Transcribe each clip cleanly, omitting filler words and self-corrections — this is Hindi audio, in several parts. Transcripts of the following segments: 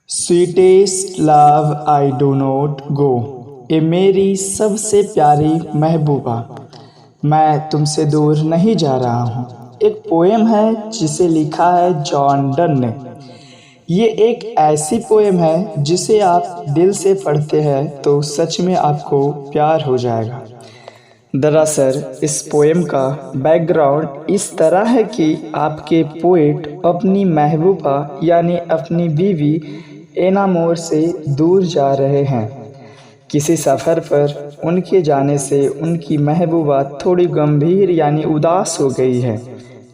Sweetest love I do not go. ए मेरी सबसे प्यारी महबूबा, मैं तुमसे दूर नहीं जा रहा हूँ। एक पोएम है जिसे लिखा है जॉन डन ने। ये एक ऐसी पोएम है जिसे आप दिल से पढ़ते हैं तो सच में आपको प्यार हो जाएगा। दरअसल इस पोएम का बैकग्राउंड इस तरह है कि आपके पोएट अपनी महबूबा यानी अपनी बीवी एनामोर से दूर जा रहे हैं। किसी सफ़र पर उनके जाने से उनकी महबूबा थोड़ी गंभीर यानी उदास हो गई है।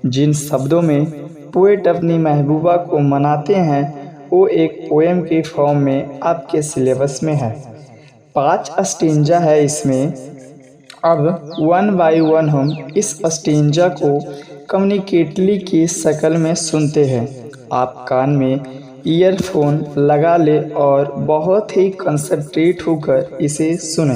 जिन शब्दों में पोएट अपनी महबूबा को मनाते हैं वो एक पोएम के फॉर्म में आपके सिलेबस में है। 5 स्टेंजा है इसमें। अब वन बाय वन हम इस स्टेंजा को कम्युनिकेटली की शक्ल में सुनते हैं। आप कान में ईयरफोन लगा ले और बहुत ही कंसंट्रेट होकर इसे सुने।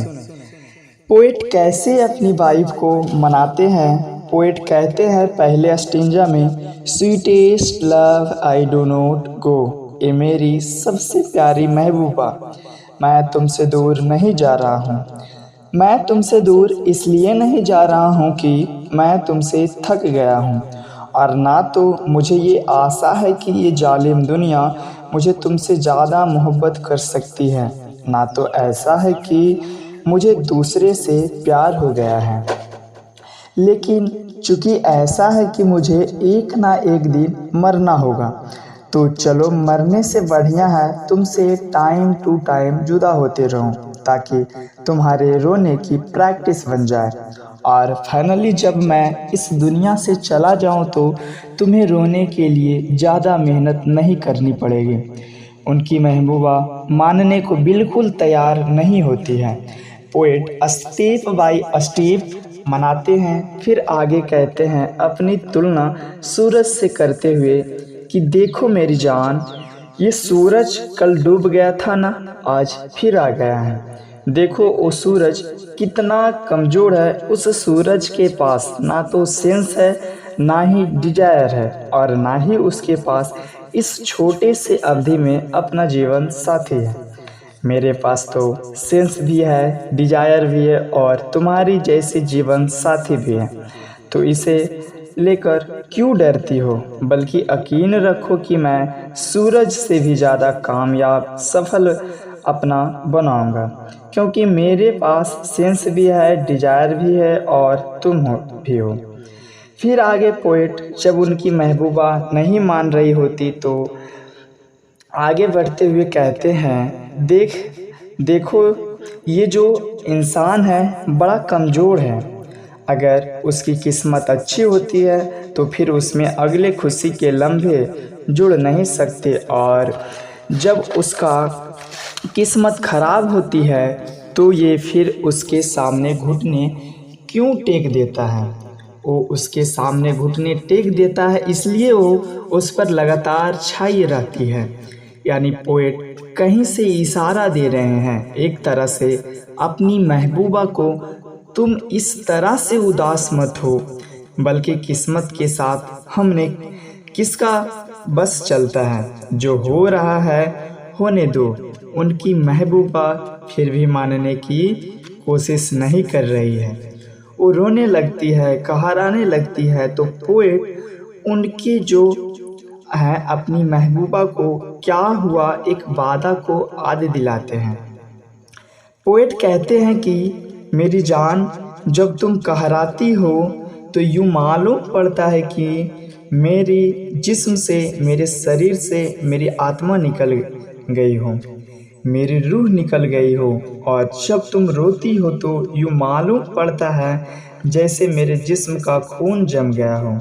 पोएट कैसे अपनी वाइफ को मनाते हैं। पोएट कहते हैं पहले स्टेंजा में, sweetest love I do not go. ए मेरी सबसे प्यारी महबूबा, मैं तुमसे दूर नहीं जा रहा हूँ। मैं तुमसे दूर इसलिए नहीं जा रहा हूँ कि मैं तुमसे थक गया हूँ, और ना तो मुझे ये आशा है कि ये जालिम दुनिया मुझे तुमसे ज़्यादा मोहब्बत कर सकती है, ना तो ऐसा है कि मुझे दूसरे से प्यार हो गया है। लेकिन चूँकि ऐसा है कि मुझे एक ना एक दिन मरना होगा, तो चलो मरने से बढ़िया है तुमसे टाइम टू टाइम जुदा होते रहूं, ताकि तुम्हारे रोने की प्रैक्टिस बन जाए। और फाइनली जब मैं इस दुनिया से चला जाऊं तो तुम्हें रोने के लिए ज़्यादा मेहनत नहीं करनी पड़ेगी। उनकी महबूबा मानने को बिल्कुल तैयार नहीं होती है। पोएट स्टेप बाय स्टेप मनाते हैं, फिर आगे कहते हैं अपनी तुलना सूरज से करते हुए कि देखो मेरी जान, ये सूरज कल डूब गया था ना, आज फिर आ गया है। देखो वो सूरज कितना कमज़ोर है। उस सूरज के पास ना तो सेंस है, ना ही डिजायर है, और ना ही उसके पास इस छोटे से अवधि में अपना जीवन साथी है। मेरे पास तो सेंस भी है, डिजायर भी है, और तुम्हारी जैसी जीवन साथी भी है। तो इसे लेकर क्यों डरती हो, बल्कि यकीन रखो कि मैं सूरज से भी ज़्यादा कामयाब सफल अपना बनाऊंगा, क्योंकि मेरे पास सेंस भी है, डिजायर भी है, और तुम भी हो। फिर आगे पोएट जब उनकी महबूबा नहीं मान रही होती तो आगे बढ़ते हुए कहते हैं, देखो ये जो इंसान है बड़ा कमज़ोर है। अगर उसकी किस्मत अच्छी होती है तो फिर उसमें अगले खुशी के लम्हे जुड़ नहीं सकते, और जब उसका किस्मत ख़राब होती है तो ये फिर उसके सामने घुटने क्यों टेक देता है। वो उसके सामने घुटने टेक देता है इसलिए वो उस पर लगातार छाई रहती है। यानी पोएट कहीं से इशारा दे रहे हैं एक तरह से अपनी महबूबा को, तुम इस तरह से उदास मत हो, बल्कि किस्मत के साथ हमने किसका बस चलता है, जो हो रहा है होने दो। उनकी महबूबा फिर भी मानने की कोशिश नहीं कर रही है। वो रोने लगती है, कहराने लगती है, तो पोएट उनकी जो है अपनी महबूबा को क्या हुआ एक वादा को याद दिलाते हैं। पोएट कहते हैं कि मेरी जान, जब तुम कहराती हो तो यूँ मालूम पड़ता है कि मेरी जिस्म से, मेरे शरीर से मेरी आत्मा निकल गई हो, मेरी रूह निकल गई हो। और जब तुम रोती हो तो यूँ मालूम पड़ता है जैसे मेरे जिस्म का खून जम गया हो,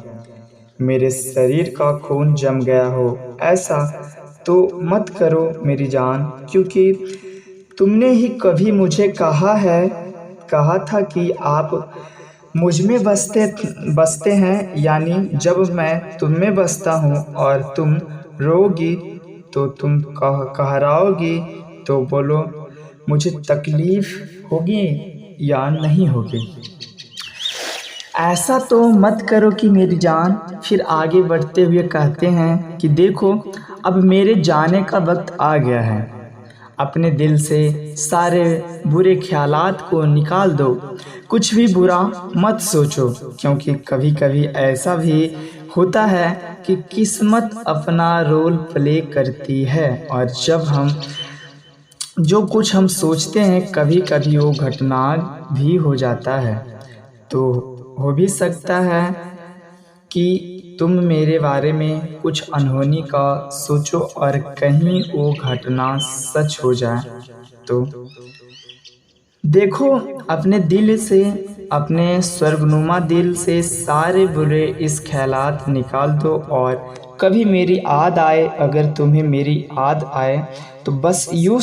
मेरे शरीर का खून जम गया हो। ऐसा तो मत करो मेरी जान, क्योंकि तुमने ही कभी मुझे कहा था कि आप मुझ में बसते हैं, यानी जब मैं तुम में बसता हूँ और तुम रोगी तो तुम कहराओगी, तो बोलो मुझे तकलीफ़ होगी या नहीं होगी। ऐसा तो मत करो कि मेरी जान। फिर आगे बढ़ते हुए कहते हैं कि देखो अब मेरे जाने का वक्त आ गया है। अपने दिल से सारे बुरे ख्यालात को निकाल दो। कुछ भी बुरा मत सोचो, क्योंकि कभी कभी ऐसा भी होता है कि किस्मत अपना रोल प्ले करती है, और जब हम जो कुछ हम सोचते हैं कभी कभी वो घटना भी हो जाता है। तो हो भी सकता है कि तुम मेरे बारे में कुछ अनहोनी का सोचो और कहीं वो घटना सच हो जाए। तो देखो, अपने दिल से, अपने स्वर्गनुमा दिल से सारे बुरे इस ख्यालात निकाल दो, और कभी मेरी याद आए, अगर तुम्हें मेरी याद आए तो यूँ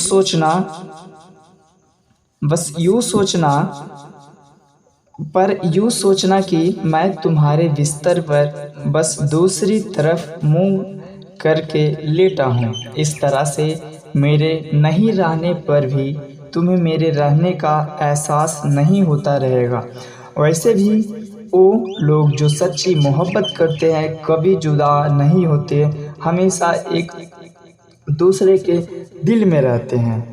सोचना कि मैं तुम्हारे बिस्तर पर बस दूसरी तरफ मुंह करके लेटा हूँ। इस तरह से मेरे नहीं रहने पर भी तुम्हें मेरे रहने का एहसास नहीं होता रहेगा। वैसे भी वो लोग जो सच्ची मोहब्बत करते हैं कभी जुदा नहीं होते, हमेशा एक दूसरे के दिल में रहते हैं।